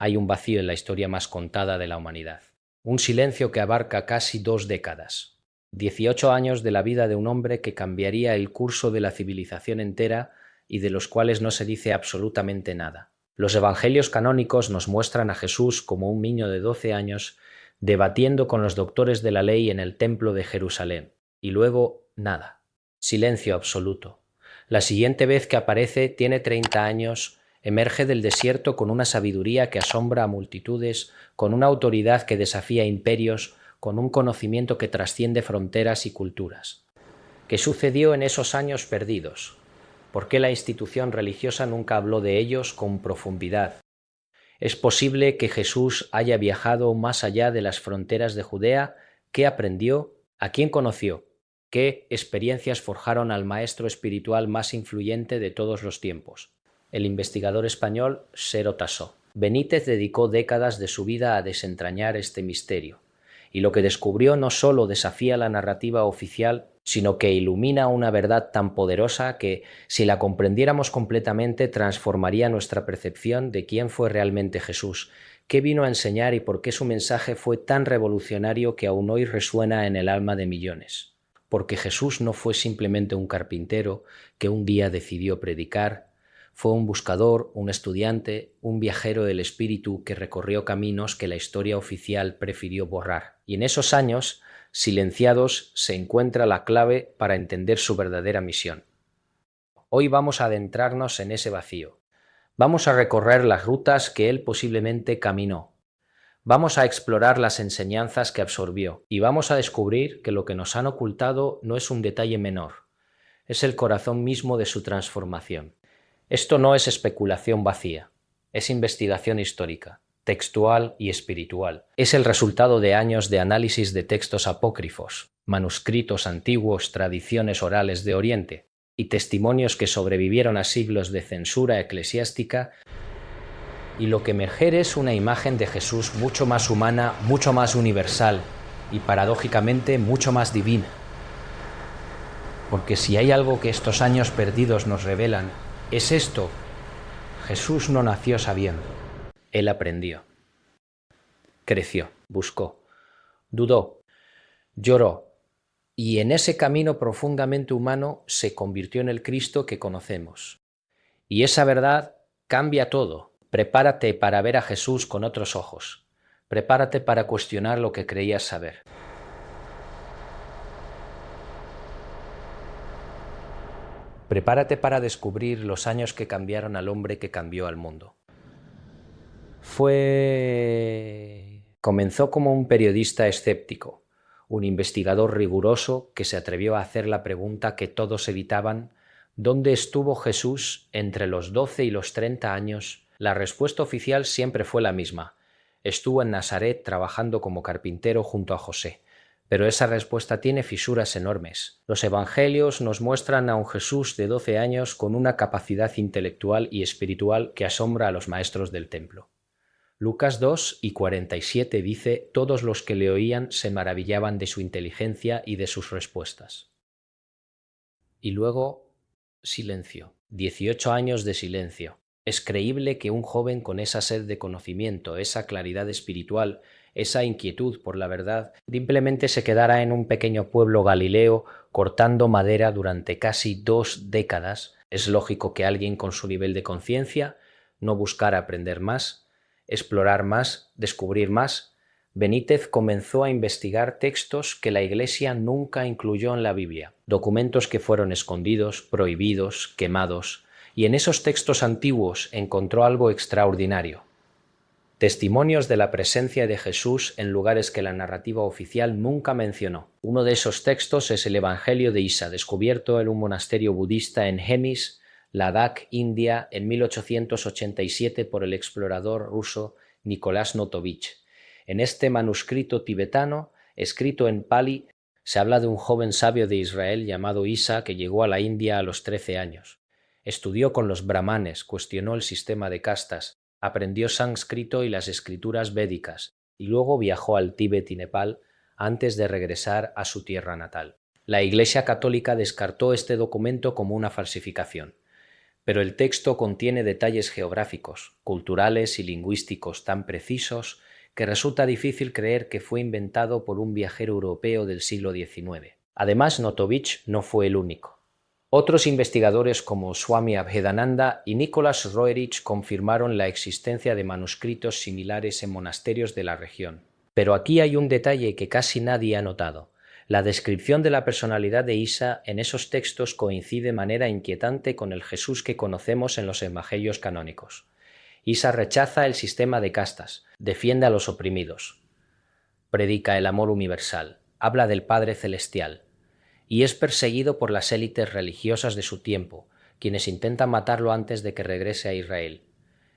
hay un vacío en la historia más contada de la humanidad. Un silencio que abarca casi 2 décadas. 18 años de la vida de un hombre que cambiaría el curso de la civilización entera y de los cuales no se dice absolutamente nada. Los evangelios canónicos nos muestran a Jesús como un niño de 12 años debatiendo con los doctores de la ley en el templo de Jerusalén. Y luego, nada. Silencio absoluto. La siguiente vez que aparece tiene 30 años, emerge del desierto con una sabiduría que asombra a multitudes, con una autoridad que desafía imperios, con un conocimiento que trasciende fronteras y culturas. ¿Qué sucedió en esos años perdidos? ¿Por qué la institución religiosa nunca habló de ellos con profundidad? ¿Es posible que Jesús haya viajado más allá de las fronteras de Judea? ¿Qué aprendió? ¿A quién conoció? ¿Qué experiencias forjaron al maestro espiritual más influyente de todos los tiempos? El investigador español Sero Tassó. Benítez dedicó décadas de su vida a desentrañar este misterio, y lo que descubrió no solo desafía la narrativa oficial, sino que ilumina una verdad tan poderosa que, si la comprendiéramos completamente, transformaría nuestra percepción de quién fue realmente Jesús, qué vino a enseñar y por qué su mensaje fue tan revolucionario que aún hoy resuena en el alma de millones. Porque Jesús no fue simplemente un carpintero que un día decidió predicar. Fue un buscador, un estudiante, un viajero del espíritu que recorrió caminos que la historia oficial prefirió borrar. Y en esos años, silenciados, se encuentra la clave para entender su verdadera misión. Hoy vamos a adentrarnos en ese vacío. Vamos a recorrer las rutas que él posiblemente caminó. Vamos a explorar las enseñanzas que absorbió y vamos a descubrir que lo que nos han ocultado no es un detalle menor, es el corazón mismo de su transformación. Esto no es especulación vacía, es investigación histórica, textual y espiritual. Es el resultado de años de análisis de textos apócrifos, manuscritos antiguos, tradiciones orales de Oriente y testimonios que sobrevivieron a siglos de censura eclesiástica, y lo que emerge es una imagen de Jesús mucho más humana, mucho más universal y paradójicamente mucho más divina. Porque si hay algo que estos años perdidos nos revelan, es esto: Jesús no nació sabiendo. Él aprendió, creció, buscó, dudó, lloró, y en ese camino profundamente humano se convirtió en el Cristo que conocemos. Y esa verdad cambia todo. Prepárate para ver a Jesús con otros ojos. Prepárate para cuestionar lo que creías saber. Prepárate para descubrir los años que cambiaron al hombre que cambió al mundo. Comenzó como un periodista escéptico, un investigador riguroso que se atrevió a hacer la pregunta que todos evitaban: ¿dónde estuvo Jesús entre los 12 y los 30 años? La respuesta oficial siempre fue la misma: estuvo en Nazaret trabajando como carpintero junto a José. Pero esa respuesta tiene fisuras enormes. Los evangelios nos muestran a un Jesús de 12 años con una capacidad intelectual y espiritual que asombra a los maestros del templo. Lucas 2:47 dice: todos los que le oían se maravillaban de su inteligencia y de sus respuestas. Y luego, silencio. 18 años de silencio. Es creíble que un joven con esa sed de conocimiento, esa claridad espiritual, esa inquietud por la verdad, simplemente se quedara en un pequeño pueblo galileo cortando madera durante casi 2 décadas. Es lógico que alguien con su nivel de conciencia no buscara aprender más, explorar más, descubrir más. Benítez comenzó a investigar textos que la Iglesia nunca incluyó en la Biblia, documentos que fueron escondidos, prohibidos, quemados, y en esos textos antiguos encontró algo extraordinario: testimonios de la presencia de Jesús en lugares que la narrativa oficial nunca mencionó. Uno de esos textos es el Evangelio de Isa, descubierto en un monasterio budista en Hemis, Ladakh, India, en 1887 por el explorador ruso Nicolás Notovich. En este manuscrito tibetano, escrito en pali, se habla de un joven sabio de Israel llamado Isa que llegó a la India a los 13 años. Estudió con los brahmanes, cuestionó el sistema de castas, aprendió sánscrito y las escrituras védicas, y luego viajó al Tíbet y Nepal antes de regresar a su tierra natal. La Iglesia Católica descartó este documento como una falsificación, Pero el texto contiene detalles geográficos, culturales y lingüísticos tan precisos que resulta difícil creer que fue inventado por un viajero europeo del siglo XIX. Además, Notovich no fue el único. Otros investigadores como Swami Abhedananda y Nicholas Roerich confirmaron la existencia de manuscritos similares en monasterios de la región. Pero aquí hay un detalle que casi nadie ha notado. La descripción de la personalidad de Isa en esos textos coincide de manera inquietante con el Jesús que conocemos en los evangelios canónicos. Isa rechaza el sistema de castas, defiende a los oprimidos, predica el amor universal, habla del Padre Celestial, y es perseguido por las élites religiosas de su tiempo, quienes intentan matarlo antes de que regrese a Israel.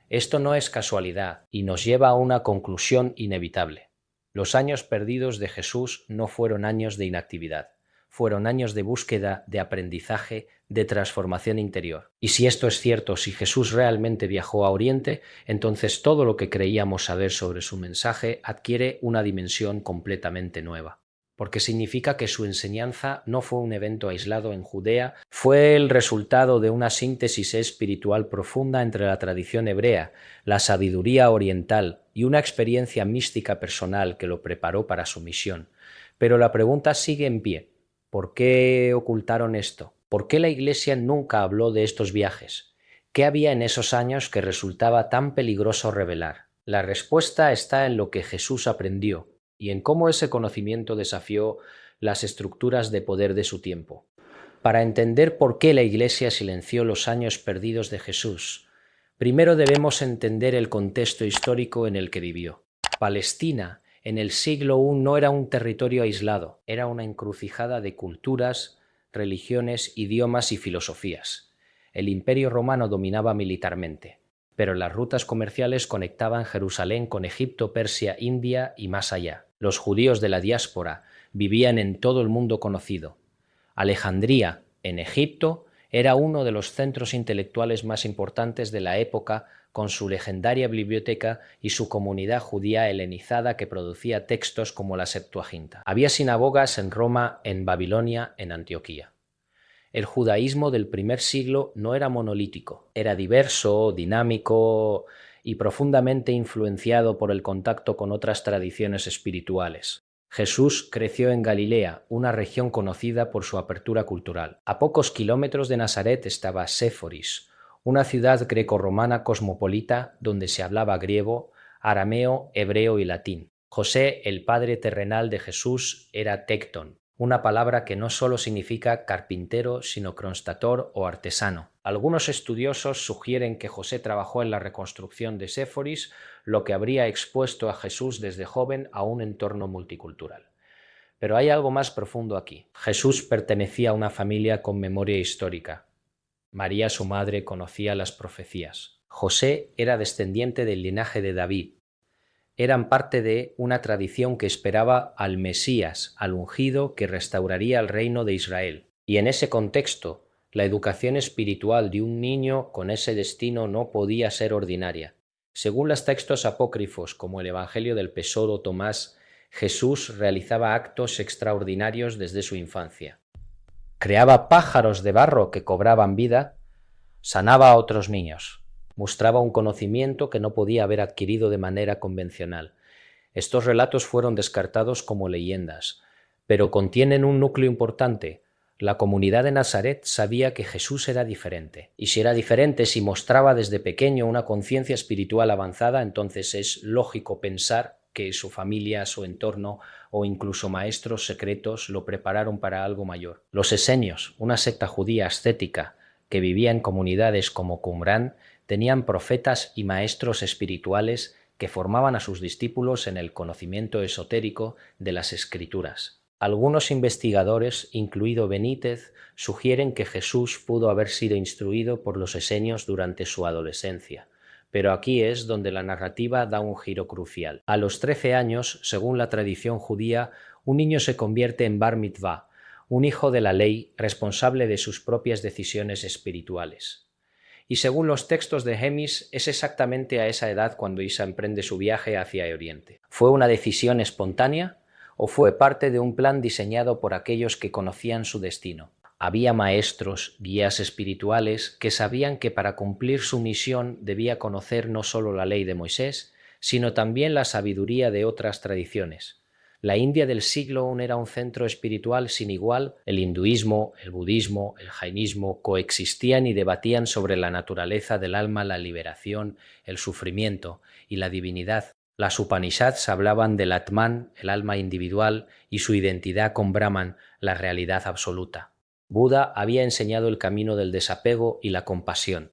Esto no es casualidad y nos lleva a una conclusión inevitable. Los años perdidos de Jesús no fueron años de inactividad, fueron años de búsqueda, de aprendizaje, de transformación interior. Y si esto es cierto, si Jesús realmente viajó a Oriente, entonces todo lo que creíamos saber sobre su mensaje adquiere una dimensión completamente nueva. Porque significa que su enseñanza no fue un evento aislado en Judea, fue el resultado de una síntesis espiritual profunda entre la tradición hebrea, la sabiduría oriental y una experiencia mística personal que lo preparó para su misión. Pero la pregunta sigue en pie. ¿Por qué ocultaron esto? ¿Por qué la Iglesia nunca habló de estos viajes? ¿Qué había en esos años que resultaba tan peligroso revelar? La respuesta está en lo que Jesús aprendió y en cómo ese conocimiento desafió las estructuras de poder de su tiempo. Para entender por qué la Iglesia silenció los años perdidos de Jesús, primero debemos entender el contexto histórico en el que vivió. Palestina, en el siglo I, no era un territorio aislado, era una encrucijada de culturas, religiones, idiomas y filosofías. El Imperio Romano dominaba militarmente, pero las rutas comerciales conectaban Jerusalén con Egipto, Persia, India y más allá. Los judíos de la diáspora vivían en todo el mundo conocido. Alejandría, en Egipto, era uno de los centros intelectuales más importantes de la época, con su legendaria biblioteca y su comunidad judía helenizada que producía textos como la Septuaginta. Había sinagogas en Roma, en Babilonia, en Antioquía. El judaísmo del primer siglo no era monolítico, era diverso, dinámico y profundamente influenciado por el contacto con otras tradiciones espirituales. Jesús creció en Galilea, una región conocida por su apertura cultural. A pocos kilómetros de Nazaret estaba Séforis, una ciudad grecorromana cosmopolita donde se hablaba griego, arameo, hebreo y latín. José, el padre terrenal de Jesús, era tecton, una palabra que no solo significa carpintero, sino cronstator o artesano. Algunos estudiosos sugieren que José trabajó en la reconstrucción de Séforis, lo que habría expuesto a Jesús desde joven a un entorno multicultural. Pero hay algo más profundo aquí. Jesús pertenecía a una familia con memoria histórica. María, su madre, conocía las profecías. José era descendiente del linaje de David. Eran parte de una tradición que esperaba al Mesías, al ungido que restauraría el reino de Israel. Y en ese contexto, la educación espiritual de un niño con ese destino no podía ser ordinaria. Según los textos apócrifos, como el Evangelio del Pesoro Tomás, Jesús realizaba actos extraordinarios desde su infancia. Creaba pájaros de barro que cobraban vida, sanaba a otros niños. Mostraba un conocimiento que no podía haber adquirido de manera convencional. Estos relatos fueron descartados como leyendas, pero contienen un núcleo importante. La comunidad de Nazaret sabía que Jesús era diferente, y si era diferente, si mostraba desde pequeño una conciencia espiritual avanzada, entonces es lógico pensar que su familia, su entorno o incluso maestros secretos lo prepararon para algo mayor. Los esenios, una secta judía ascética que vivía en comunidades como Qumrán, tenían profetas y maestros espirituales que formaban a sus discípulos en el conocimiento esotérico de las Escrituras. Algunos investigadores, incluido Benítez, sugieren que Jesús pudo haber sido instruido por los esenios durante su adolescencia, pero aquí es donde la narrativa da un giro crucial. A los 13 años, según la tradición judía, un niño se convierte en bar mitzvah, un hijo de la ley responsable de sus propias decisiones espirituales. Y según los textos de Hemis, es exactamente a esa edad cuando Isa emprende su viaje hacia Oriente. ¿Fue una decisión espontánea o fue parte de un plan diseñado por aquellos que conocían su destino? Había maestros, guías espirituales que sabían que para cumplir su misión debía conocer no solo la ley de Moisés, sino también la sabiduría de otras tradiciones. La India del siglo I era un centro espiritual sin igual. El hinduismo, el budismo, el jainismo coexistían y debatían sobre la naturaleza del alma, la liberación, el sufrimiento y la divinidad. Las Upanishads hablaban del Atman, el alma individual, y su identidad con Brahman, la realidad absoluta. Buda había enseñado el camino del desapego y la compasión.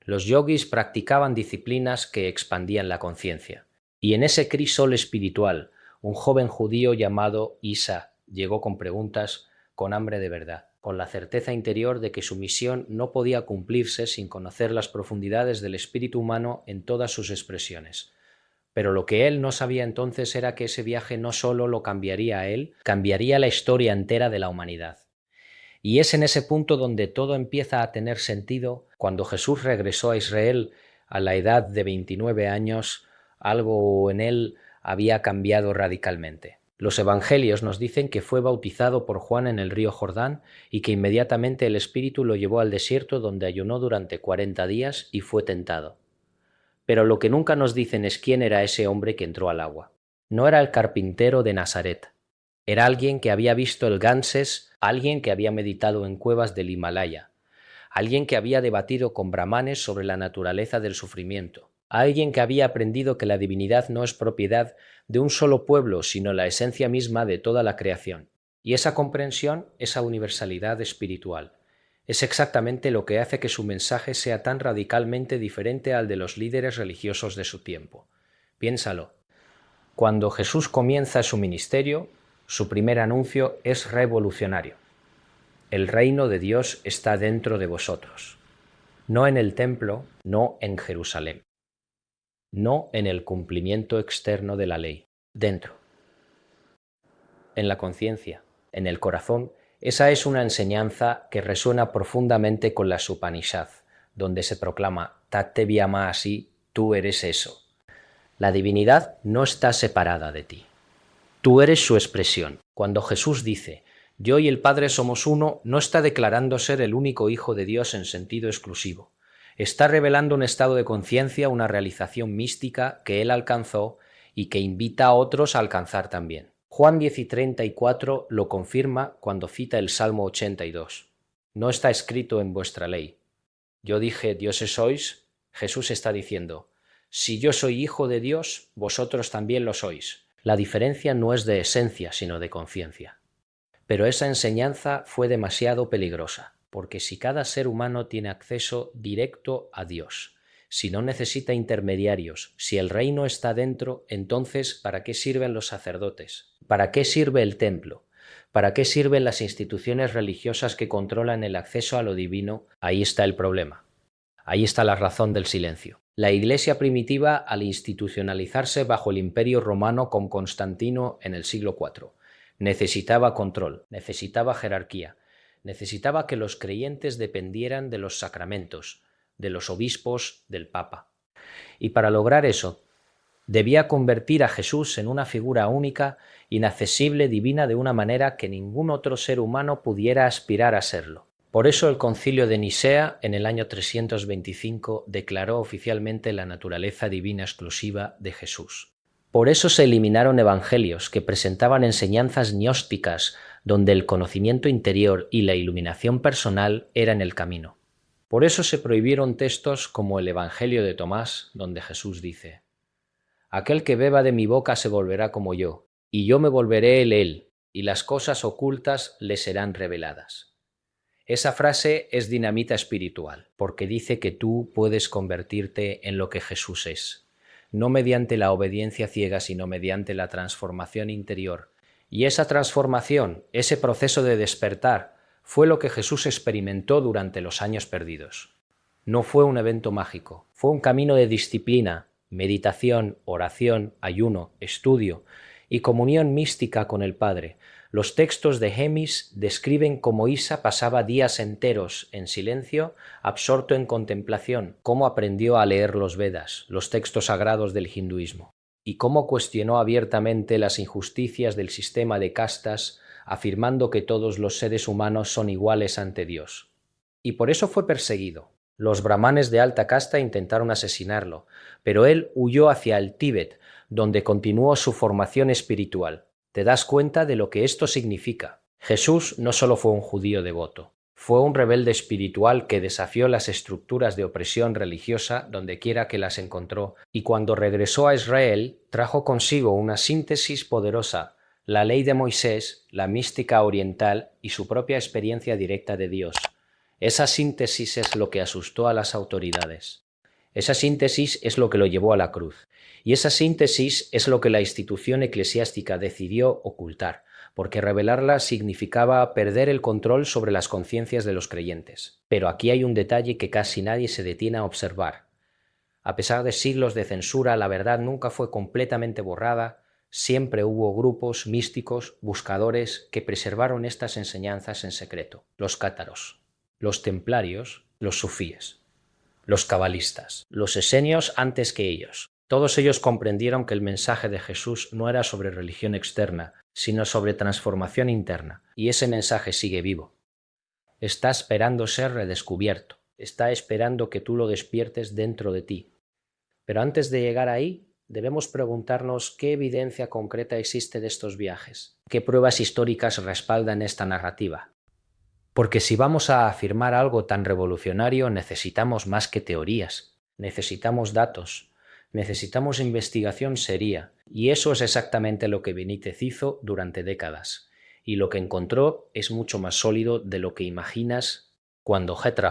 Los yogis practicaban disciplinas que expandían la conciencia. Y en ese crisol espiritual, un joven judío llamado Isa llegó con preguntas, con hambre de verdad, con la certeza interior de que su misión no podía cumplirse sin conocer las profundidades del espíritu humano en todas sus expresiones. Pero lo que él no sabía entonces era que ese viaje no solo lo cambiaría a él, cambiaría la historia entera de la humanidad. Y es en ese punto donde todo empieza a tener sentido. Cuando Jesús regresó a Israel a la edad de 29 años, algo en él había cambiado radicalmente. Los evangelios nos dicen que fue bautizado por Juan en el río Jordán y que inmediatamente el Espíritu lo llevó al desierto, donde ayunó durante 40 días y fue tentado. Pero lo que nunca nos dicen es quién era ese hombre que entró al agua. No era el carpintero de Nazaret. Era alguien que había visto el Ganges, alguien que había meditado en cuevas del Himalaya, alguien que había debatido con brahmanes sobre la naturaleza del sufrimiento, alguien que había aprendido que la divinidad no es propiedad de un solo pueblo, sino la esencia misma de toda la creación. Y esa comprensión, esa universalidad espiritual, es exactamente lo que hace que su mensaje sea tan radicalmente diferente al de los líderes religiosos de su tiempo. Piénsalo. Cuando Jesús comienza su ministerio, su primer anuncio es revolucionario. El reino de Dios está dentro de vosotros. No en el templo, no en Jerusalén. No en el cumplimiento externo de la ley. Dentro. En la conciencia, en el corazón. Esa es una enseñanza que resuena profundamente con las Upanishads, donde se proclama Tate Vyamasi, tú eres eso. La divinidad no está separada de ti. Tú eres su expresión. Cuando Jesús dice, yo y el Padre somos uno, no está declarando ser el único Hijo de Dios en sentido exclusivo. Está revelando un estado de conciencia, una realización mística que él alcanzó y que invita a otros a alcanzar también. Juan 10:34 lo confirma cuando cita el Salmo 82. No está escrito en vuestra ley. Yo dije, dioses sois. Jesús está diciendo, si yo soy hijo de Dios, vosotros también lo sois. La diferencia no es de esencia, sino de conciencia. Pero esa enseñanza fue demasiado peligrosa, porque si cada ser humano tiene acceso directo a Dios, si no necesita intermediarios, si el reino está dentro, entonces ¿para qué sirven los sacerdotes? ¿Para qué sirve el templo? ¿Para qué sirven las instituciones religiosas que controlan el acceso a lo divino? Ahí está el problema. Ahí está la razón del silencio. La Iglesia primitiva, al institucionalizarse bajo el Imperio Romano con Constantino en el siglo IV, necesitaba control, necesitaba jerarquía, necesitaba que los creyentes dependieran de los sacramentos, de los obispos, del Papa. Y para lograr eso, debía convertir a Jesús en una figura única, inaccesible, divina, de una manera que ningún otro ser humano pudiera aspirar a serlo. Por eso el Concilio de Nicea, en el año 325, declaró oficialmente la naturaleza divina exclusiva de Jesús. Por eso se eliminaron evangelios que presentaban enseñanzas gnósticas, donde el conocimiento interior y la iluminación personal eran el camino. Por eso se prohibieron textos como el Evangelio de Tomás, donde Jesús dice, «Aquel que beba de mi boca se volverá como yo, y yo me volveré él, y las cosas ocultas le serán reveladas». Esa frase es dinamita espiritual, porque dice que tú puedes convertirte en lo que Jesús es, no mediante la obediencia ciega, sino mediante la transformación interior. Y esa transformación, ese proceso de despertar, fue lo que Jesús experimentó durante los años perdidos. No fue un evento mágico, fue un camino de disciplina, meditación, oración, ayuno, estudio y comunión mística con el Padre. Los textos de Gemis describen cómo Isa pasaba días enteros en silencio, absorto en contemplación, cómo aprendió a leer los Vedas, los textos sagrados del hinduismo, y cómo cuestionó abiertamente las injusticias del sistema de castas afirmando que todos los seres humanos son iguales ante Dios. Y por eso fue perseguido. Los brahmanes de alta casta intentaron asesinarlo, pero él huyó hacia el Tíbet, donde continuó su formación espiritual. ¿Te das cuenta de lo que esto significa? Jesús no solo fue un judío devoto, fue un rebelde espiritual que desafió las estructuras de opresión religiosa dondequiera que las encontró, y cuando regresó a Israel trajo consigo una síntesis poderosa, la ley de Moisés, la mística oriental y su propia experiencia directa de Dios. Esa síntesis es lo que asustó a las autoridades. Esa síntesis es lo que lo llevó a la cruz. Y esa síntesis es lo que la institución eclesiástica decidió ocultar, porque revelarla significaba perder el control sobre las conciencias de los creyentes. Pero aquí hay un detalle que casi nadie se detiene a observar. A pesar de siglos de censura, la verdad nunca fue completamente borrada. Siempre hubo grupos místicos, buscadores, que preservaron estas enseñanzas en secreto. Los cátaros, los templarios, los sufíes, los cabalistas, los esenios antes que ellos. Todos ellos comprendieron que el mensaje de Jesús no era sobre religión externa, sino sobre transformación interna, y ese mensaje sigue vivo. Está esperando ser redescubierto, está esperando que tú lo despiertes dentro de ti. Pero antes de llegar ahí, debemos preguntarnos qué evidencia concreta existe de estos viajes, qué pruebas históricas respaldan esta narrativa. Porque si vamos a afirmar algo tan revolucionario, necesitamos más que teorías, necesitamos datos, necesitamos investigación seria, y eso es exactamente lo que Benítez hizo durante décadas, y lo que encontró es mucho más sólido de lo que imaginas cuando J.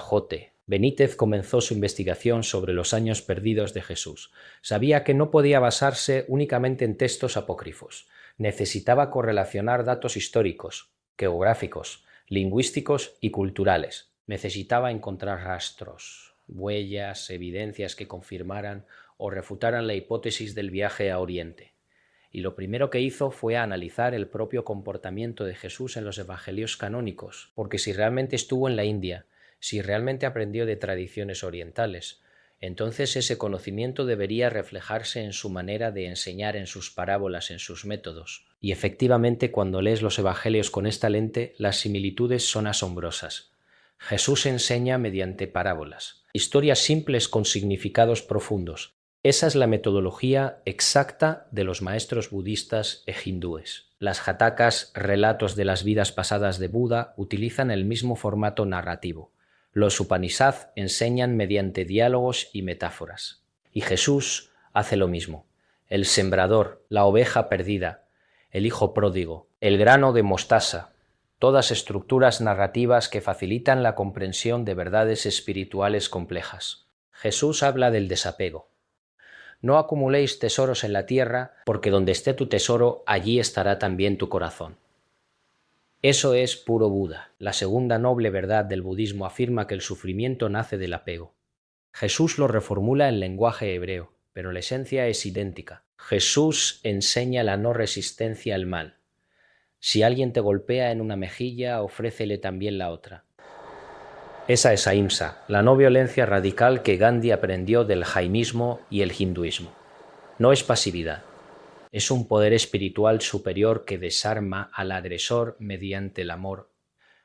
Benítez comenzó su investigación sobre los años perdidos de Jesús. Sabía que no podía basarse únicamente en textos apócrifos, necesitaba correlacionar datos históricos, geográficos, lingüísticos y culturales. Necesitaba encontrar rastros, huellas, evidencias que confirmaran o refutaran la hipótesis del viaje a Oriente. Y lo primero que hizo fue analizar el propio comportamiento de Jesús en los evangelios canónicos, porque si realmente estuvo en la India, si realmente aprendió de tradiciones orientales, entonces ese conocimiento debería reflejarse en su manera de enseñar, en sus parábolas, en sus métodos. Y efectivamente, cuando lees los evangelios con esta lente, las similitudes son asombrosas. Jesús enseña mediante parábolas, historias simples con significados profundos. Esa es la metodología exacta de los maestros budistas e hindúes. Las jatakas, relatos de las vidas pasadas de Buda, utilizan el mismo formato narrativo. Los Upanishad enseñan mediante diálogos y metáforas. Y Jesús hace lo mismo. El sembrador, la oveja perdida, el hijo pródigo, el grano de mostaza, todas estructuras narrativas que facilitan la comprensión de verdades espirituales complejas. Jesús habla del desapego. No acumuléis tesoros en la tierra, porque donde esté tu tesoro, allí estará también tu corazón. Eso es puro Buda. La segunda noble verdad del budismo afirma que el sufrimiento nace del apego. Jesús lo reformula en lenguaje hebreo, pero la esencia es idéntica. Jesús enseña la no resistencia al mal. Si alguien te golpea en una mejilla, ofrécele también la otra. Esa es ahimsa, la no violencia radical que Gandhi aprendió del jainismo y el hinduismo. No es pasividad. Es un poder espiritual superior que desarma al agresor mediante el amor.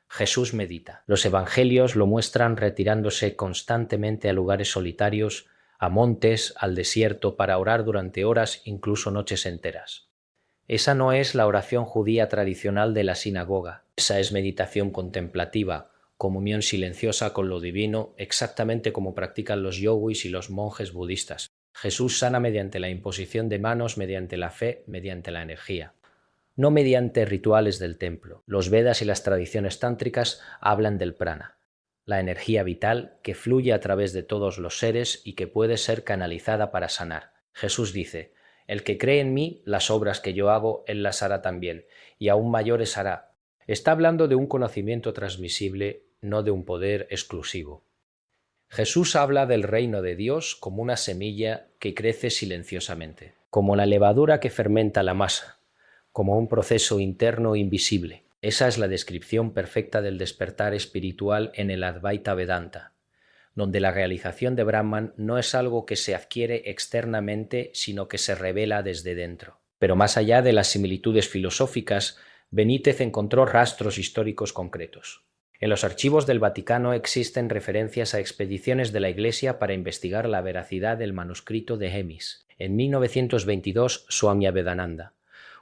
Jesús medita. Los evangelios lo muestran retirándose constantemente a lugares solitarios, a montes, al desierto, para orar durante horas, incluso noches enteras. Esa no es la oración judía tradicional de la sinagoga. Esa es meditación contemplativa, comunión silenciosa con lo divino, exactamente como practican los yogis y los monjes budistas. Jesús sana mediante la imposición de manos, mediante la fe, mediante la energía. No mediante rituales del templo. Los Vedas y las tradiciones tántricas hablan del prana, la energía vital que fluye a través de todos los seres y que puede ser canalizada para sanar. Jesús dice: el que cree en mí, las obras que yo hago, él las hará también, y aún mayores hará. Está hablando de un conocimiento transmisible, no de un poder exclusivo. Jesús habla del reino de Dios como una semilla que crece silenciosamente, como la levadura que fermenta la masa, como un proceso interno invisible. Esa es la descripción perfecta del despertar espiritual en el Advaita Vedanta, donde la realización de Brahman no es algo que se adquiere externamente, sino que se revela desde dentro. Pero más allá de las similitudes filosóficas, Benítez encontró rastros históricos concretos. En los archivos del Vaticano existen referencias a expediciones de la Iglesia para investigar la veracidad del manuscrito de Hemis. En 1922, Swami Vedananda,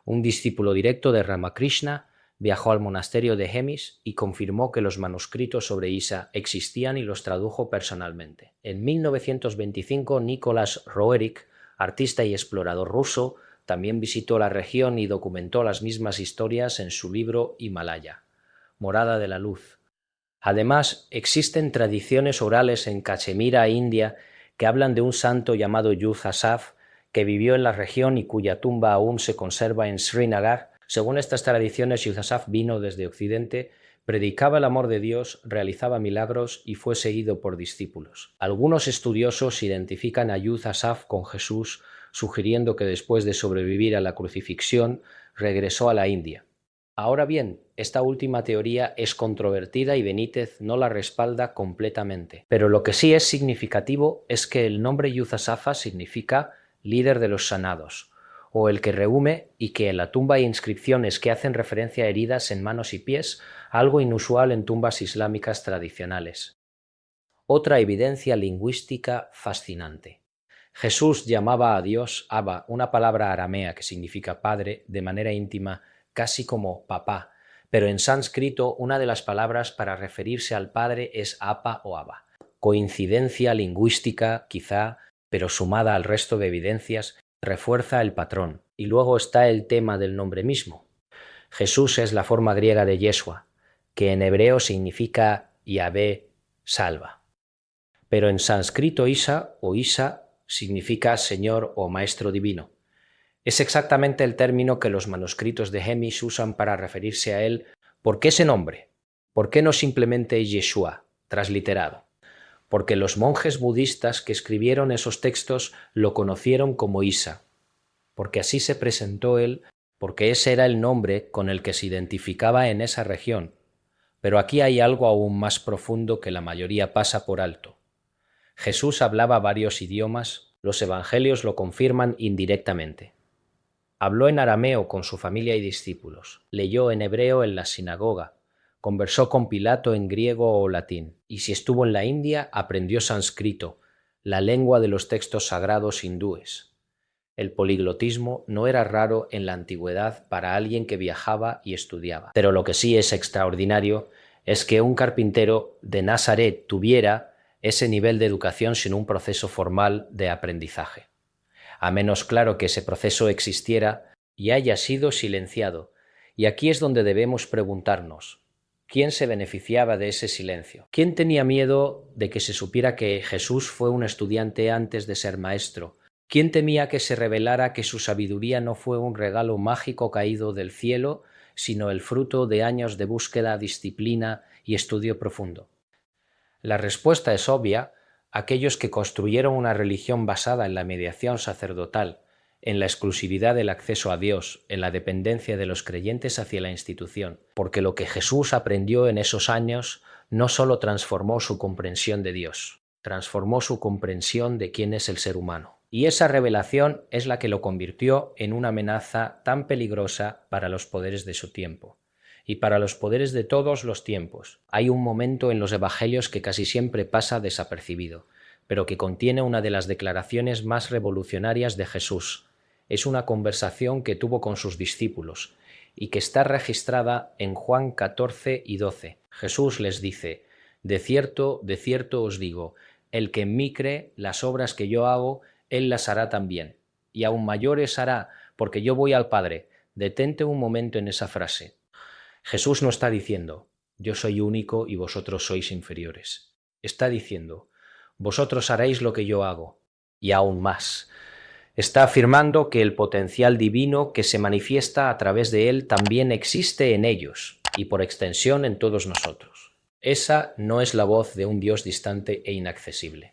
un discípulo directo de Ramakrishna, viajó al monasterio de Hemis y confirmó que los manuscritos sobre Isa existían y los tradujo personalmente. En 1925, Nicholas Roerich, artista y explorador ruso, también visitó la región y documentó las mismas historias en su libro Himalaya, Morada de la Luz. Además, existen tradiciones orales en Cachemira, India, que hablan de un santo llamado Yuz Asaf, que vivió en la región y cuya tumba aún se conserva en Srinagar. Según estas tradiciones, Yuz Asaf vino desde Occidente, predicaba el amor de Dios, realizaba milagros y fue seguido por discípulos. Algunos estudiosos identifican a Yuz Asaf con Jesús, sugiriendo que después de sobrevivir a la crucifixión, regresó a la India. Ahora bien, esta última teoría es controvertida y Benítez no la respalda completamente. Pero lo que sí es significativo es que el nombre Yuzasafa significa líder de los sanados, o el que reúne, y que en la tumba hay inscripciones que hacen referencia a heridas en manos y pies, algo inusual en tumbas islámicas tradicionales. Otra evidencia lingüística fascinante. Jesús llamaba a Dios Abba, una palabra aramea que significa padre, de manera íntima, casi como papá, pero en sánscrito una de las palabras para referirse al padre es apa o abba. Coincidencia lingüística, quizá, pero sumada al resto de evidencias, refuerza el patrón. Y luego está el tema del nombre mismo. Jesús es la forma griega de Yeshua, que en hebreo significa Yahvé salva. Pero en sánscrito Isa o Isa significa Señor o Maestro Divino. Es exactamente el término que los manuscritos de Hemis usan para referirse a él. ¿Por qué ese nombre? ¿Por qué no simplemente Yeshua, transliterado? Porque los monjes budistas que escribieron esos textos lo conocieron como Isa, porque así se presentó él, porque ese era el nombre con el que se identificaba en esa región. Pero aquí hay algo aún más profundo que la mayoría pasa por alto. Jesús hablaba varios idiomas, los evangelios lo confirman indirectamente. Habló en arameo con su familia y discípulos, leyó en hebreo en la sinagoga, conversó con Pilato en griego o latín, y si estuvo en la India, aprendió sánscrito, la lengua de los textos sagrados hindúes. El poliglotismo no era raro en la antigüedad para alguien que viajaba y estudiaba. Pero lo que sí es extraordinario es que un carpintero de Nazaret tuviera ese nivel de educación sin un proceso formal de aprendizaje. A menos claro que ese proceso existiera y haya sido silenciado. Y aquí es donde debemos preguntarnos, ¿quién se beneficiaba de ese silencio? ¿Quién tenía miedo de que se supiera que Jesús fue un estudiante antes de ser maestro? ¿Quién temía que se revelara que su sabiduría no fue un regalo mágico caído del cielo, sino el fruto de años de búsqueda, disciplina y estudio profundo? La respuesta es obvia. Aquellos que construyeron una religión basada en la mediación sacerdotal, en la exclusividad del acceso a Dios, en la dependencia de los creyentes hacia la institución, porque lo que Jesús aprendió en esos años no solo transformó su comprensión de Dios, transformó su comprensión de quién es el ser humano. Y esa revelación es la que lo convirtió en una amenaza tan peligrosa para los poderes de su tiempo. Y para los poderes de todos los tiempos. Hay un momento en los evangelios que casi siempre pasa desapercibido, pero que contiene una de las declaraciones más revolucionarias de Jesús. Es una conversación que tuvo con sus discípulos y que está registrada en Juan 14 y 12. Jesús les dice: de cierto os digo, el que en mí cree, las obras que yo hago, él las hará también, y aún mayores hará, porque yo voy al Padre. Detente un momento en esa frase. Jesús no está diciendo, yo soy único y vosotros sois inferiores. Está diciendo, vosotros haréis lo que yo hago, y aún más. Está afirmando que el potencial divino que se manifiesta a través de él también existe en ellos, y por extensión en todos nosotros. Esa no es la voz de un Dios distante e inaccesible.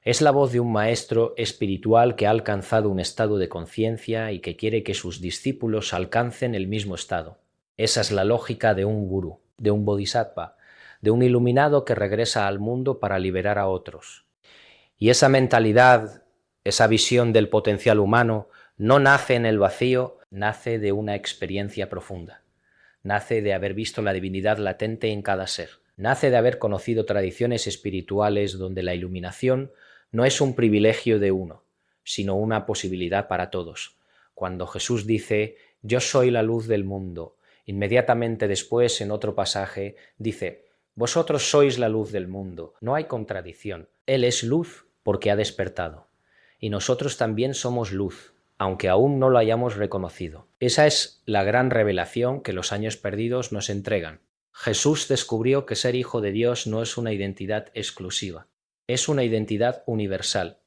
Es la voz de un maestro espiritual que ha alcanzado un estado de conciencia y que quiere que sus discípulos alcancen el mismo estado. Esa es la lógica de un gurú, de un bodhisattva, de un iluminado que regresa al mundo para liberar a otros. Y esa mentalidad, esa visión del potencial humano, no nace en el vacío, nace de una experiencia profunda. nace de haber visto la divinidad latente en cada ser, nace de haber conocido tradiciones espirituales donde la iluminación no es un privilegio de uno, sino una posibilidad para todos. Cuando Jesús dice, «Yo soy la luz del mundo», inmediatamente después, en otro pasaje, dice, «Vosotros sois la luz del mundo». No hay contradicción. Él es luz porque ha despertado. Y nosotros también somos luz, aunque aún no lo hayamos reconocido. Esa es la gran revelación que los años perdidos nos entregan. Jesús descubrió que ser hijo de Dios no es una identidad exclusiva, es una identidad universal.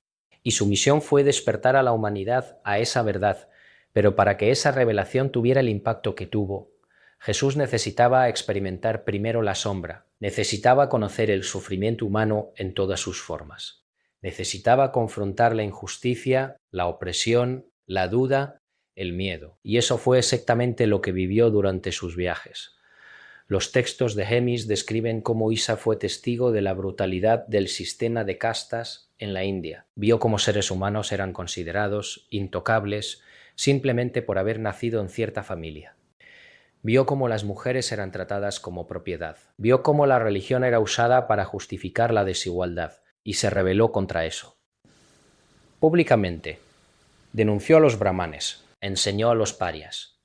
Y su misión fue despertar a la humanidad a esa verdad, pero para que esa revelación tuviera el impacto que tuvo, Jesús necesitaba experimentar primero la sombra, necesitaba conocer el sufrimiento humano en todas sus formas, necesitaba confrontar la injusticia, la opresión, la duda, el miedo. Y eso fue exactamente lo que vivió durante sus viajes. Los textos de Hemis describen cómo Isa fue testigo de la brutalidad del sistema de castas en la India. Vio cómo seres humanos eran considerados intocables simplemente por haber nacido en cierta familia. Vio cómo las mujeres eran tratadas como propiedad. Vio cómo la religión era usada para justificar la desigualdad y se rebeló contra eso. Públicamente, denunció a los brahmanes, enseñó a los parias,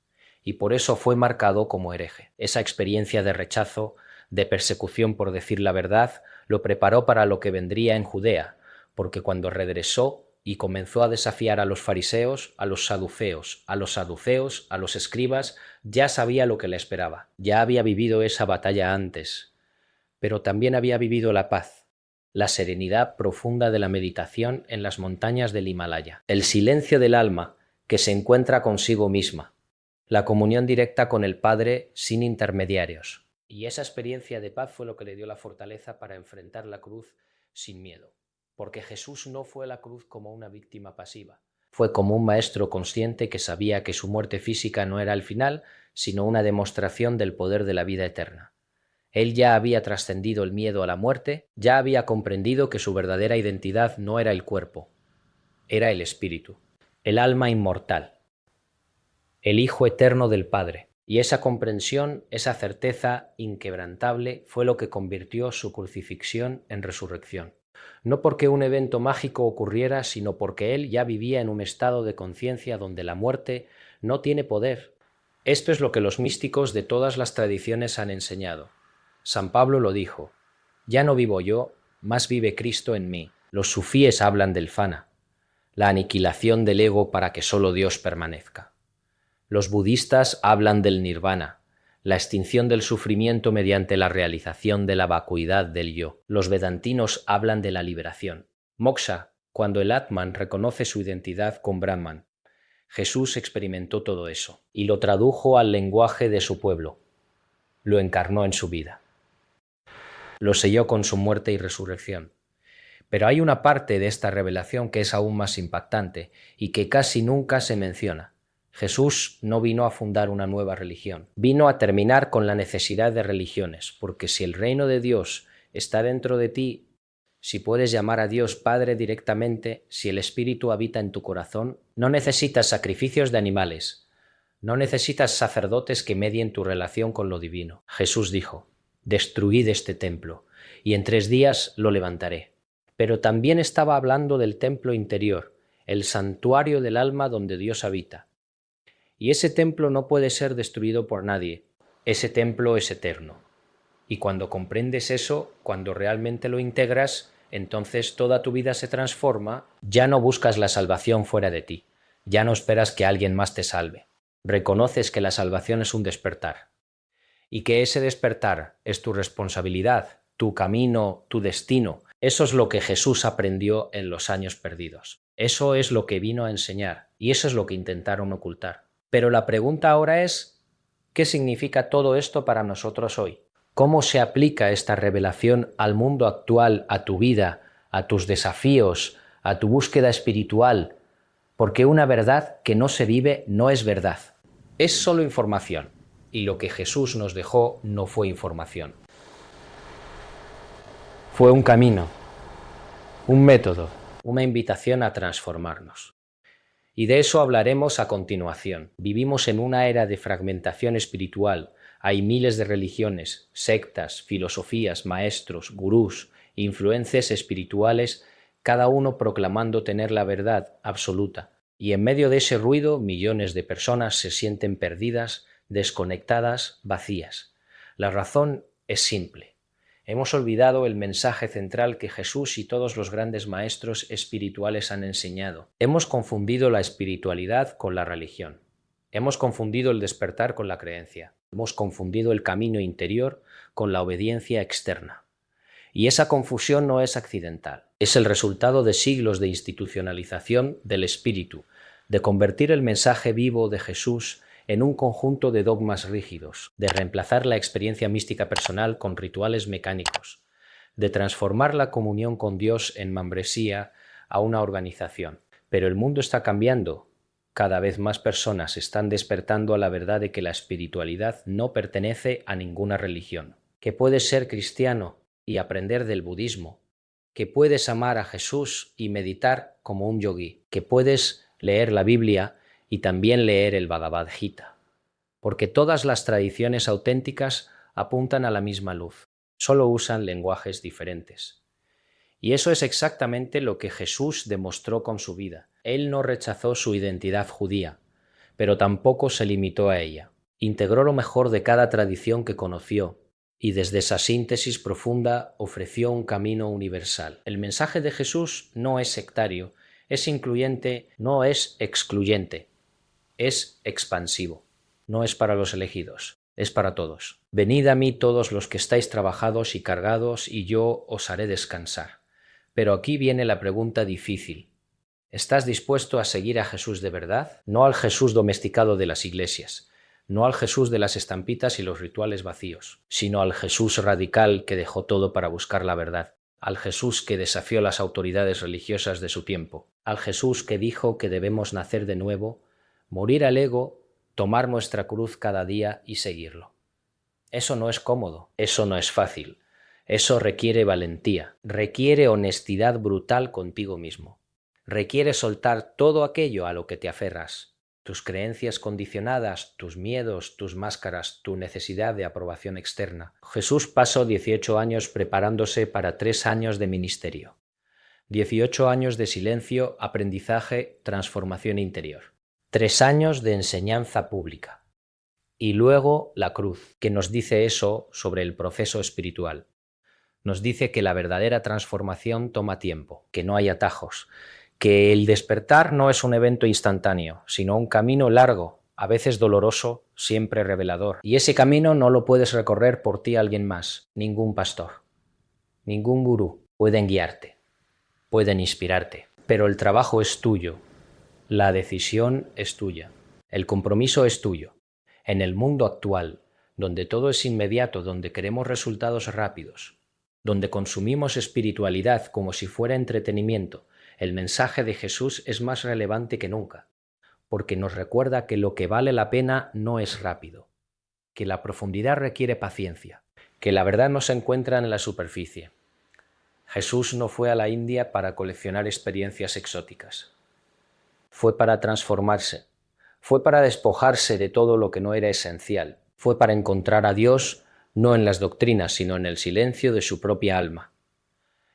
y por eso fue marcado como hereje. Esa experiencia de rechazo, de persecución por decir la verdad, lo preparó para lo que vendría en Judea, porque cuando regresó y comenzó a desafiar a los fariseos, a los saduceos, a los saduceos, a los escribas, ya sabía lo que le esperaba. Ya había vivido esa batalla antes, pero también había vivido la paz, la serenidad profunda de la meditación en las montañas del Himalaya, el silencio del alma que se encuentra consigo misma, la comunión directa con el Padre sin intermediarios. Y esa experiencia de paz fue lo que le dio la fortaleza para enfrentar la cruz sin miedo. Porque Jesús no fue a la cruz como una víctima pasiva. Fue como un maestro consciente que sabía que su muerte física no era el final, sino una demostración del poder de la vida eterna. Él ya había trascendido el miedo a la muerte, ya había comprendido que su verdadera identidad no era el cuerpo, era el espíritu, el alma inmortal, el Hijo eterno del Padre. Y esa comprensión, esa certeza inquebrantable fue lo que convirtió su crucifixión en resurrección. No porque un evento mágico ocurriera, sino porque él ya vivía en un estado de conciencia donde la muerte no tiene poder. Esto es lo que los místicos de todas las tradiciones han enseñado. San Pablo lo dijo, «Ya no vivo yo, más vive Cristo en mí». Los sufíes hablan del fana, la aniquilación del ego para que solo Dios permanezca. Los budistas hablan del nirvana, la extinción del sufrimiento mediante la realización de la vacuidad del yo. Los vedantinos hablan de la liberación. Moksha, cuando el Atman reconoce su identidad con Brahman. Jesús experimentó todo eso y lo tradujo al lenguaje de su pueblo. Lo encarnó en su vida. Lo selló con su muerte y resurrección. Pero hay una parte de esta revelación que es aún más impactante y que casi nunca se menciona. Jesús no vino a fundar una nueva religión, vino a terminar con la necesidad de religiones, porque si el reino de Dios está dentro de ti, si puedes llamar a Dios Padre directamente, si el Espíritu habita en tu corazón, no necesitas sacrificios de animales, no necesitas sacerdotes que medien tu relación con lo divino. Jesús dijo, «Destruid este templo, y en 3 días lo levantaré». Pero también estaba hablando del templo interior, el santuario del alma donde Dios habita. Y ese templo no puede ser destruido por nadie. Ese templo es eterno. Y cuando comprendes eso, cuando realmente lo integras, entonces toda tu vida se transforma. Ya no buscas la salvación fuera de ti. Ya no esperas que alguien más te salve. Reconoces que la salvación es un despertar. Y que ese despertar es tu responsabilidad, tu camino, tu destino. Eso es lo que Jesús aprendió en los años perdidos. Eso es lo que vino a enseñar. Y eso es lo que intentaron ocultar. Pero la pregunta ahora es, ¿qué significa todo esto para nosotros hoy? ¿Cómo se aplica esta revelación al mundo actual, a tu vida, a tus desafíos, a tu búsqueda espiritual? Porque una verdad que no se vive no es verdad. Es solo información, y lo que Jesús nos dejó no fue información. Fue un camino, un método, una invitación a transformarnos. Y de eso hablaremos a continuación. Vivimos en una era de fragmentación espiritual, Hay miles de religiones, sectas, filosofías, maestros, gurús, influencias espirituales, cada uno proclamando tener la verdad absoluta. Y en medio de ese ruido, millones de personas se sienten perdidas, desconectadas, vacías. La razón es simple. Hemos olvidado el mensaje central que Jesús y todos los grandes maestros espirituales han enseñado. Hemos confundido la espiritualidad con la religión. Hemos confundido el despertar con la creencia. Hemos confundido el camino interior con la obediencia externa. Y esa confusión no es accidental. Es el resultado de siglos de institucionalización del espíritu, de convertir el mensaje vivo de Jesús en un conjunto de dogmas rígidos, de reemplazar la experiencia mística personal con rituales mecánicos, de transformar la comunión con Dios en membresía a una organización. Pero el mundo está cambiando. Cada vez más personas están despertando a la verdad de que la espiritualidad no pertenece a ninguna religión, que puedes ser cristiano y aprender del budismo, que puedes amar a Jesús y meditar como un yogui, que puedes leer la Biblia y también leer el Bhagavad Gita, porque todas las tradiciones auténticas apuntan a la misma luz, solo usan lenguajes diferentes. Y eso es exactamente lo que Jesús demostró con su vida. Él no rechazó su identidad judía, pero tampoco se limitó a ella. Integró lo mejor de cada tradición que conoció, y desde esa síntesis profunda ofreció un camino universal. El mensaje de Jesús no es sectario, es incluyente, no es excluyente, es expansivo. No es para los elegidos, es para todos. Venid a mí todos los que estáis trabajados y cargados, y yo os haré descansar. Pero aquí viene la pregunta difícil. ¿Estás dispuesto a seguir a Jesús de verdad? No al Jesús domesticado de las iglesias, no al Jesús de las estampitas y los rituales vacíos, sino al Jesús radical que dejó todo para buscar la verdad, al Jesús que desafió las autoridades religiosas de su tiempo, al Jesús que dijo que debemos nacer de nuevo, morir al ego, tomar nuestra cruz cada día y seguirlo. Eso no es cómodo, eso no es fácil. Eso requiere valentía, requiere honestidad brutal contigo mismo. Requiere soltar todo aquello a lo que te aferras, tus creencias condicionadas, tus miedos, tus máscaras, tu necesidad de aprobación externa. Jesús pasó 18 años preparándose para 3 años de ministerio. 18 años de silencio, aprendizaje, transformación interior. 3 años de enseñanza pública. Y luego la cruz, que nos dice eso sobre el proceso espiritual. Nos dice que la verdadera transformación toma tiempo, que no hay atajos, que el despertar no es un evento instantáneo, sino un camino largo, a veces doloroso, siempre revelador. Y ese camino no lo puedes recorrer por ti alguien más, ningún pastor, ningún gurú. Pueden guiarte, pueden inspirarte, pero el trabajo es tuyo, la decisión es tuya, el compromiso es tuyo. En el mundo actual, donde todo es inmediato, donde queremos resultados rápidos, donde consumimos espiritualidad como si fuera entretenimiento, el mensaje de Jesús es más relevante que nunca, porque nos recuerda que lo que vale la pena no es rápido, que la profundidad requiere paciencia, que la verdad no se encuentra en la superficie. Jesús no fue a la India para coleccionar experiencias exóticas. Fue para transformarse, fue para despojarse de todo lo que no era esencial, fue para encontrar a Dios no en las doctrinas, sino en el silencio de su propia alma.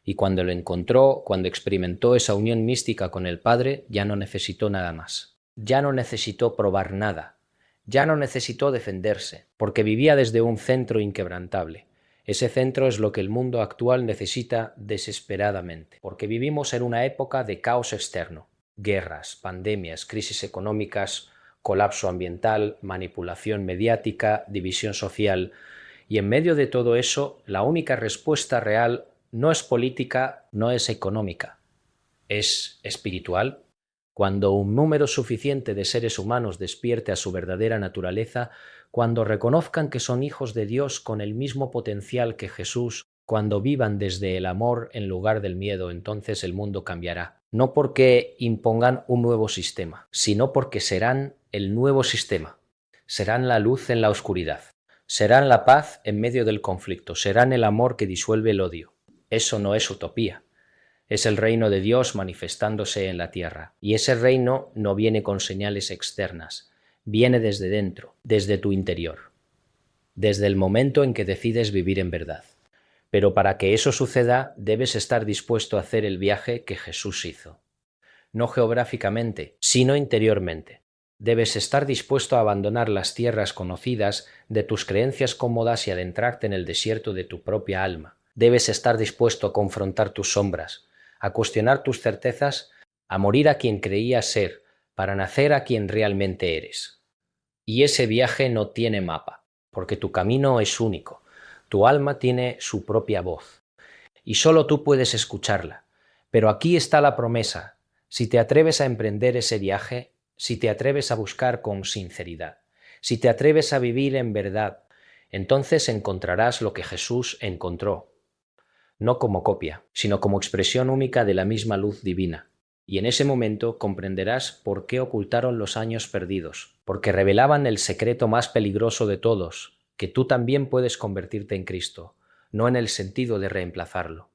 Y cuando lo encontró, cuando experimentó esa unión mística con el Padre, ya no necesitó nada más. Ya no necesitó probar nada. Ya no necesitó defenderse, porque vivía desde un centro inquebrantable. Ese centro es lo que el mundo actual necesita desesperadamente, porque vivimos en una época de caos externo. Guerras, pandemias, crisis económicas, colapso ambiental, manipulación mediática, división social. Y en medio de todo eso, la única respuesta real no es política, no es económica, es espiritual. Cuando un número suficiente de seres humanos despierte a su verdadera naturaleza, cuando reconozcan que son hijos de Dios con el mismo potencial que Jesús, cuando vivan desde el amor en lugar del miedo, entonces el mundo cambiará. No porque impongan un nuevo sistema, sino porque serán el nuevo sistema. Serán la luz en la oscuridad. Serán la paz en medio del conflicto, serán el amor que disuelve el odio. Eso no es utopía, es el reino de Dios manifestándose en la tierra. Y ese reino no viene con señales externas, viene desde dentro, desde tu interior. desde el momento en que decides vivir en verdad. Pero para que eso suceda, debes estar dispuesto a hacer el viaje que Jesús hizo. No geográficamente, sino interiormente. Debes estar dispuesto a abandonar las tierras conocidas de tus creencias cómodas y adentrarte en el desierto de tu propia alma. Debes estar dispuesto a confrontar tus sombras, a cuestionar tus certezas, a morir a quien creías ser, para nacer a quien realmente eres. Y ese viaje no tiene mapa, porque tu camino es único. Tu alma tiene su propia voz, y solo tú puedes escucharla. Pero aquí está la promesa. Si te atreves a emprender ese viaje, si te atreves a buscar con sinceridad, si te atreves a vivir en verdad, entonces encontrarás lo que Jesús encontró, no como copia, sino como expresión única de la misma luz divina. Y en ese momento comprenderás por qué ocultaron los años perdidos, porque revelaban el secreto más peligroso de todos, que tú también puedes convertirte en Cristo, no en el sentido de reemplazarlo,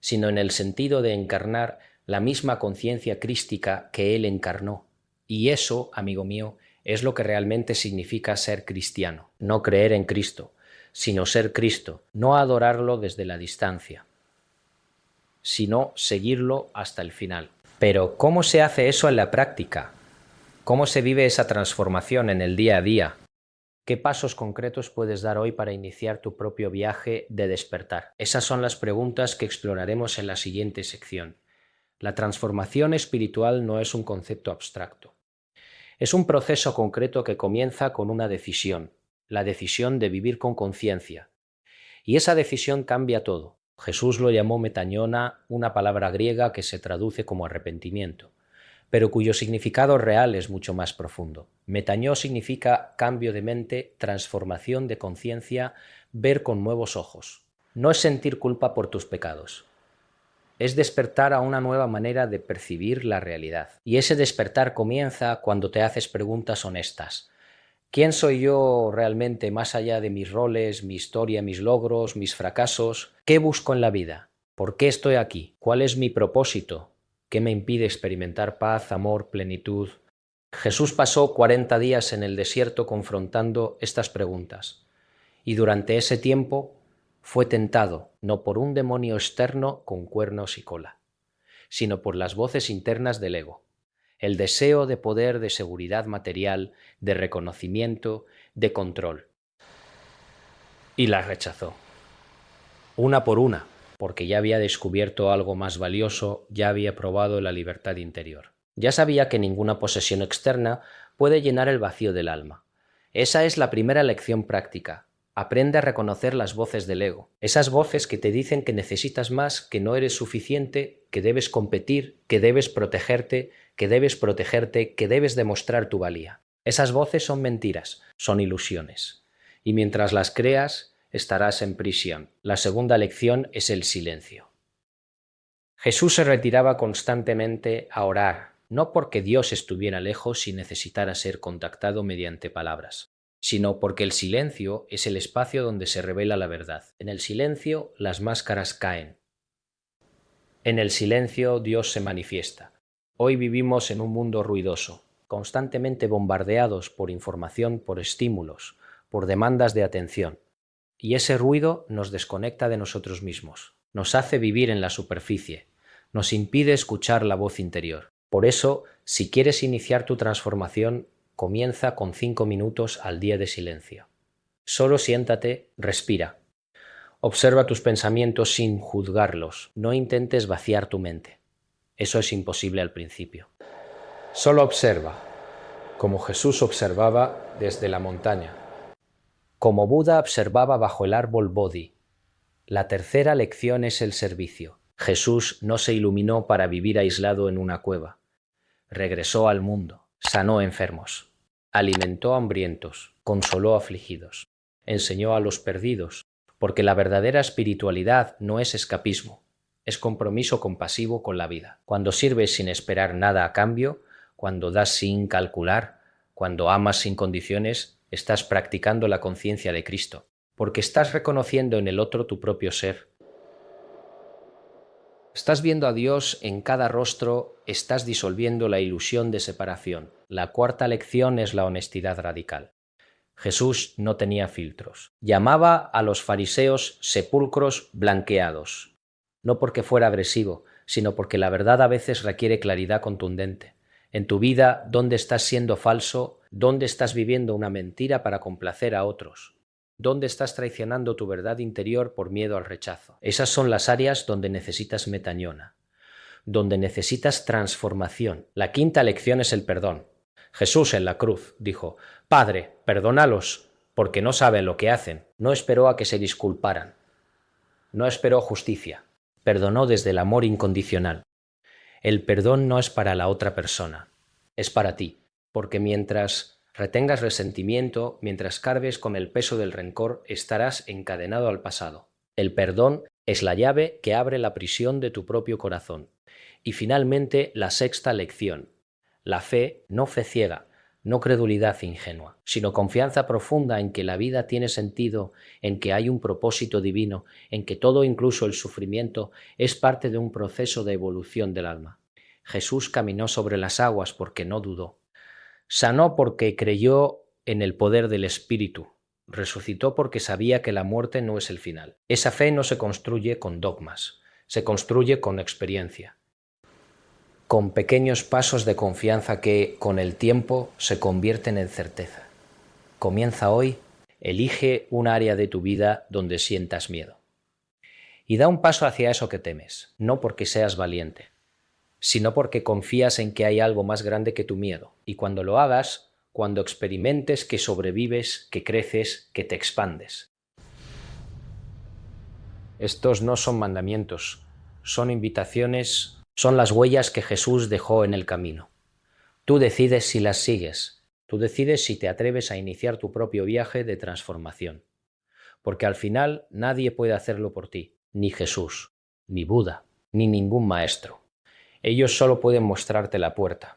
sino en el sentido de encarnar la misma conciencia crística que Él encarnó. Y eso, amigo mío, es lo que realmente significa ser cristiano, no creer en Cristo, sino ser Cristo, no adorarlo desde la distancia, sino seguirlo hasta el final. Pero, ¿cómo se hace eso en la práctica? ¿Cómo se vive esa transformación en el día a día? ¿Qué pasos concretos puedes dar hoy para iniciar tu propio viaje de despertar? Esas son las preguntas que exploraremos en la siguiente sección. La transformación espiritual no es un concepto abstracto. Es un proceso concreto que comienza con una decisión, la decisión de vivir con conciencia. Y esa decisión cambia todo. Jesús lo llamó metaniona, una palabra griega que se traduce como arrepentimiento, pero cuyo significado real es mucho más profundo. Metanió significa cambio de mente, transformación de conciencia, ver con nuevos ojos. No es sentir culpa por tus pecados. Es despertar a una nueva manera de percibir la realidad. Y ese despertar comienza cuando te haces preguntas honestas. ¿Quién soy yo realmente más allá de mis roles, mi historia, mis logros, mis fracasos? ¿Qué busco en la vida? ¿Por qué estoy aquí? ¿Cuál es mi propósito? ¿Qué me impide experimentar paz, amor, plenitud? Jesús pasó 40 días en el desierto confrontando estas preguntas. Y durante ese tiempo fue tentado no por un demonio externo con cuernos y cola, sino por las voces internas del ego. El deseo de poder, de seguridad material, de reconocimiento, de control. Y las rechazó. Una por una, porque ya había descubierto algo más valioso, ya había probado la libertad interior. Ya sabía que ninguna posesión externa puede llenar el vacío del alma. Esa es la primera lección práctica. Aprende a reconocer las voces del ego, esas voces que te dicen que necesitas más, que no eres suficiente, que debes competir, que debes protegerte, que debes demostrar tu valía. Esas voces son mentiras, son ilusiones. Y mientras las creas, estarás en prisión. La segunda lección es el silencio. Jesús se retiraba constantemente a orar, no porque Dios estuviera lejos y necesitara ser contactado mediante palabras, sino porque el silencio es el espacio donde se revela la verdad. En el silencio las máscaras caen. En el silencio Dios se manifiesta. Hoy vivimos en un mundo ruidoso, constantemente bombardeados por información, por estímulos, por demandas de atención. Y ese ruido nos desconecta de nosotros mismos, nos hace vivir en la superficie, nos impide escuchar la voz interior. Por eso, si quieres iniciar tu transformación, comienza con 5 minutos al día de silencio. Solo siéntate, respira. Observa tus pensamientos sin juzgarlos. No intentes vaciar tu mente. Eso es imposible al principio. Solo observa, como Jesús observaba desde la montaña, como Buda observaba bajo el árbol Bodhi. La tercera lección es el servicio. Jesús no se iluminó para vivir aislado en una cueva. Regresó al mundo, sanó enfermos, alimentó a hambrientos, consoló a afligidos, enseñó a los perdidos, porque la verdadera espiritualidad no es escapismo, es compromiso compasivo con la vida. Cuando sirves sin esperar nada a cambio, cuando das sin calcular, cuando amas sin condiciones, estás practicando la conciencia de Cristo, porque estás reconociendo en el otro tu propio ser. Estás viendo a Dios en cada rostro, estás disolviendo la ilusión de separación. La cuarta lección es la honestidad radical. Jesús no tenía filtros. Llamaba a los fariseos sepulcros blanqueados, no porque fuera agresivo, sino porque la verdad a veces requiere claridad contundente. En tu vida, ¿dónde estás siendo falso? ¿Dónde estás viviendo una mentira para complacer a otros? ¿Dónde estás traicionando tu verdad interior por miedo al rechazo? Esas son las áreas donde necesitas metanoia, donde necesitas transformación. La quinta lección es el perdón. Jesús en la cruz dijo: Padre, perdónalos, porque no saben lo que hacen. No esperó a que se disculparan. No esperó justicia. Perdonó desde el amor incondicional. El perdón no es para la otra persona, es para ti, porque mientras retengas resentimiento, mientras cargues con el peso del rencor, estarás encadenado al pasado. El perdón es la llave que abre la prisión de tu propio corazón. Y finalmente, la sexta lección. La fe, no fe ciega, no credulidad ingenua, sino confianza profunda en que la vida tiene sentido, en que hay un propósito divino, en que todo, incluso el sufrimiento, es parte de un proceso de evolución del alma. Jesús caminó sobre las aguas porque no dudó. Sanó porque creyó en el poder del Espíritu. Resucitó porque sabía que la muerte no es el final. Esa fe no se construye con dogmas, se construye con experiencia, con pequeños pasos de confianza que, con el tiempo, se convierten en certeza. Comienza hoy, elige un área de tu vida donde sientas miedo. Y da un paso hacia eso que temes, no porque seas valiente, sino porque confías en que hay algo más grande que tu miedo. Y cuando lo hagas, cuando experimentes que sobrevives, que creces, que te expandes. Estos no son mandamientos, son invitaciones. Son las huellas que Jesús dejó en el camino. Tú decides si las sigues. Tú decides si te atreves a iniciar tu propio viaje de transformación. Porque al final nadie puede hacerlo por ti. Ni Jesús, ni Buda, ni ningún maestro. Ellos solo pueden mostrarte la puerta.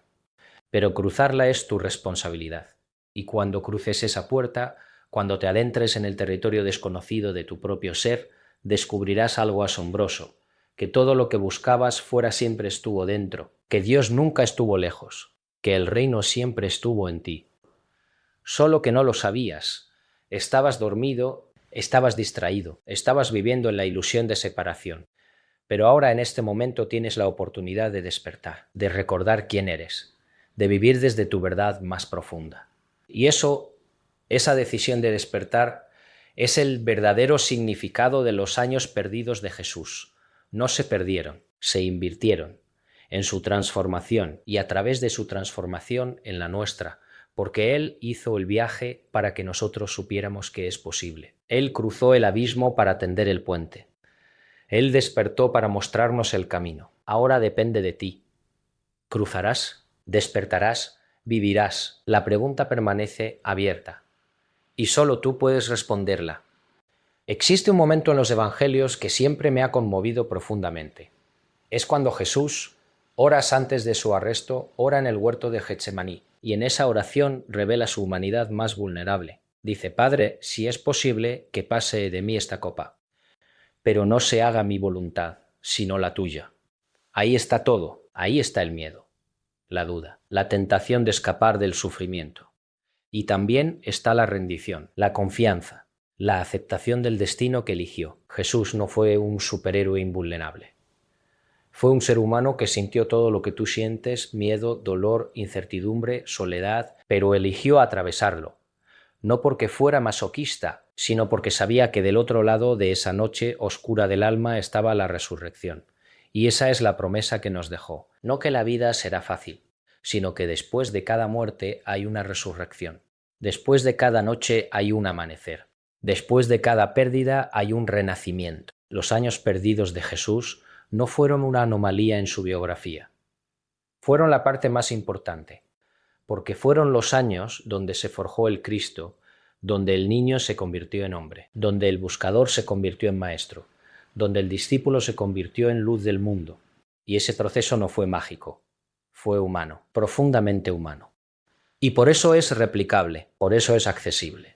Pero cruzarla es tu responsabilidad. Y cuando cruces esa puerta, cuando te adentres en el territorio desconocido de tu propio ser, descubrirás algo asombroso. Que todo lo que buscabas fuera siempre estuvo dentro, que Dios nunca estuvo lejos, que el reino siempre estuvo en ti. Solo que no lo sabías. Estabas dormido, estabas distraído, estabas viviendo en la ilusión de separación. Pero ahora en este momento tienes la oportunidad de despertar, de recordar quién eres, de vivir desde tu verdad más profunda. Y esa decisión de despertar, es el verdadero significado de los años perdidos de Jesús. No se perdieron, se invirtieron en su transformación y a través de su transformación en la nuestra, porque Él hizo el viaje para que nosotros supiéramos que es posible. Él cruzó el abismo para tender el puente. Él despertó para mostrarnos el camino. Ahora depende de ti. ¿Cruzarás? ¿Despertarás? ¿Vivirás? La pregunta permanece abierta y solo tú puedes responderla. Existe un momento en los evangelios que siempre me ha conmovido profundamente. Es cuando Jesús, horas antes de su arresto, ora en el huerto de Getsemaní, y en esa oración revela su humanidad más vulnerable. Dice: Padre, si es posible, que pase de mí esta copa, pero no se haga mi voluntad, sino la tuya. Ahí está todo, ahí está el miedo, la duda, la tentación de escapar del sufrimiento. Y también está la rendición, la confianza, la aceptación del destino que eligió. Jesús no fue un superhéroe invulnerable. Fue un ser humano que sintió todo lo que tú sientes: miedo, dolor, incertidumbre, soledad, pero eligió atravesarlo. No porque fuera masoquista, sino porque sabía que del otro lado de esa noche oscura del alma estaba la resurrección. Y esa es la promesa que nos dejó. No que la vida será fácil, sino que después de cada muerte hay una resurrección. Después de cada noche hay un amanecer. Después de cada pérdida hay un renacimiento. Los años perdidos de Jesús no fueron una anomalía en su biografía. Fueron la parte más importante, porque fueron los años donde se forjó el Cristo, donde el niño se convirtió en hombre, donde el buscador se convirtió en maestro, donde el discípulo se convirtió en luz del mundo. Y ese proceso no fue mágico, fue humano, profundamente humano. Y por eso es replicable, por eso es accesible.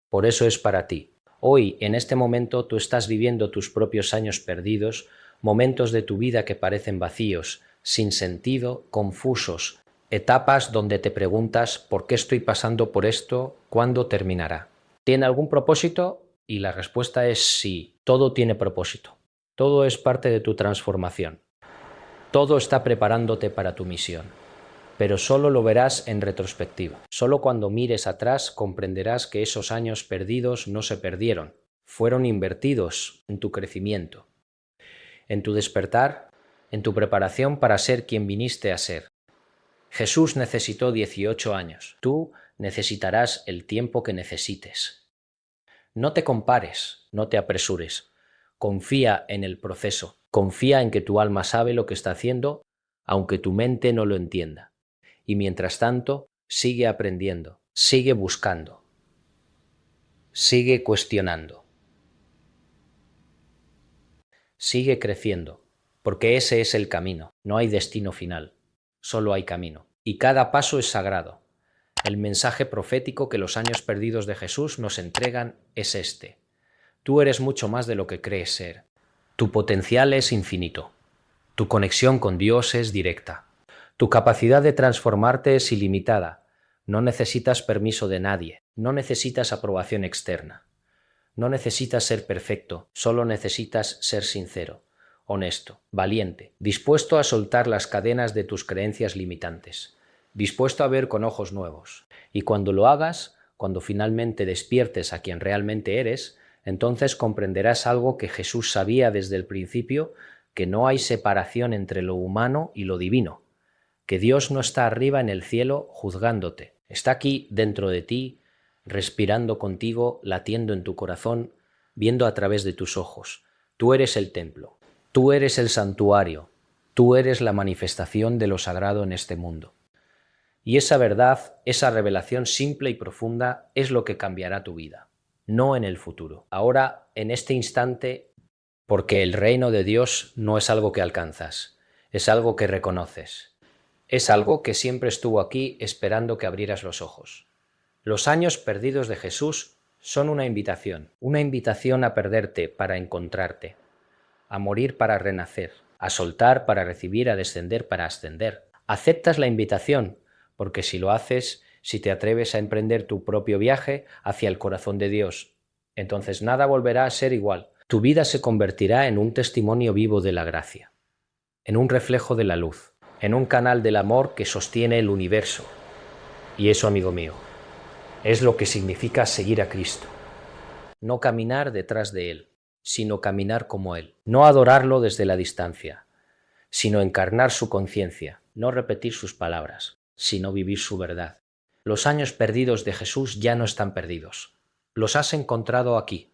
Por eso es para ti. Hoy, en este momento, tú estás viviendo tus propios años perdidos, momentos de tu vida que parecen vacíos, sin sentido, confusos, Etapas donde te preguntas ¿por qué estoy pasando por esto? ¿Cuándo terminará? ¿Tiene algún propósito? Y la respuesta es sí, todo tiene propósito. Todo es parte de tu transformación. Todo está preparándote para tu misión. Pero solo lo verás en retrospectiva. Solo cuando mires atrás comprenderás que esos años perdidos no se perdieron, fueron invertidos en tu crecimiento, en tu despertar, en tu preparación para ser quien viniste a ser. Jesús necesitó 18 años. Tú necesitarás el tiempo que necesites. No te compares, no te apresures. Confía en el proceso. Confía en que tu alma sabe lo que está haciendo, aunque tu mente no lo entienda. Y mientras tanto, sigue aprendiendo, sigue buscando, sigue cuestionando, sigue creciendo, porque ese es el camino. No hay destino final, solo hay camino. Y cada paso es sagrado. El mensaje profético que los años perdidos de Jesús nos entregan es este. Tú eres mucho más de lo que crees ser. Tu potencial es infinito. Tu conexión con Dios es directa. Tu capacidad de transformarte es ilimitada. No necesitas permiso de nadie. No necesitas aprobación externa. No necesitas ser perfecto. Solo necesitas ser sincero, honesto, valiente, dispuesto a soltar las cadenas de tus creencias limitantes, dispuesto a ver con ojos nuevos. Y cuando lo hagas, cuando finalmente despiertes a quien realmente eres, entonces comprenderás algo que Jesús sabía desde el principio, que no hay separación entre lo humano y lo divino, que Dios no está arriba en el cielo juzgándote, está aquí dentro de ti, respirando contigo, latiendo en tu corazón, viendo a través de tus ojos. Tú eres el templo, tú eres el santuario, tú eres la manifestación de lo sagrado en este mundo. Y esa verdad, esa revelación simple y profunda es lo que cambiará tu vida, no en el futuro. Ahora, en este instante, porque el reino de Dios no es algo que alcanzas, es algo que reconoces. Es algo que siempre estuvo aquí esperando que abrieras los ojos. Los años perdidos de Jesús son una invitación a perderte para encontrarte, a morir para renacer, a soltar para recibir, a descender para ascender. ¿Aceptas la invitación? Porque si lo haces, si te atreves a emprender tu propio viaje hacia el corazón de Dios, entonces nada volverá a ser igual. Tu vida se convertirá en un testimonio vivo de la gracia, en un reflejo de la luz, en un canal del amor que sostiene el universo. Y eso, amigo mío, es lo que significa seguir a Cristo. No caminar detrás de Él, sino caminar como Él. No adorarlo desde la distancia, sino encarnar su conciencia. No repetir sus palabras, sino vivir su verdad. Los años perdidos de Jesús ya no están perdidos. Los has encontrado aquí.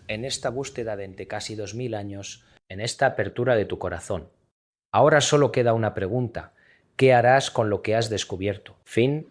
En esta búsqueda de entre casi 2000 años, en esta apertura de tu corazón. Ahora solo queda una pregunta. ¿Qué harás con lo que has descubierto? Fin.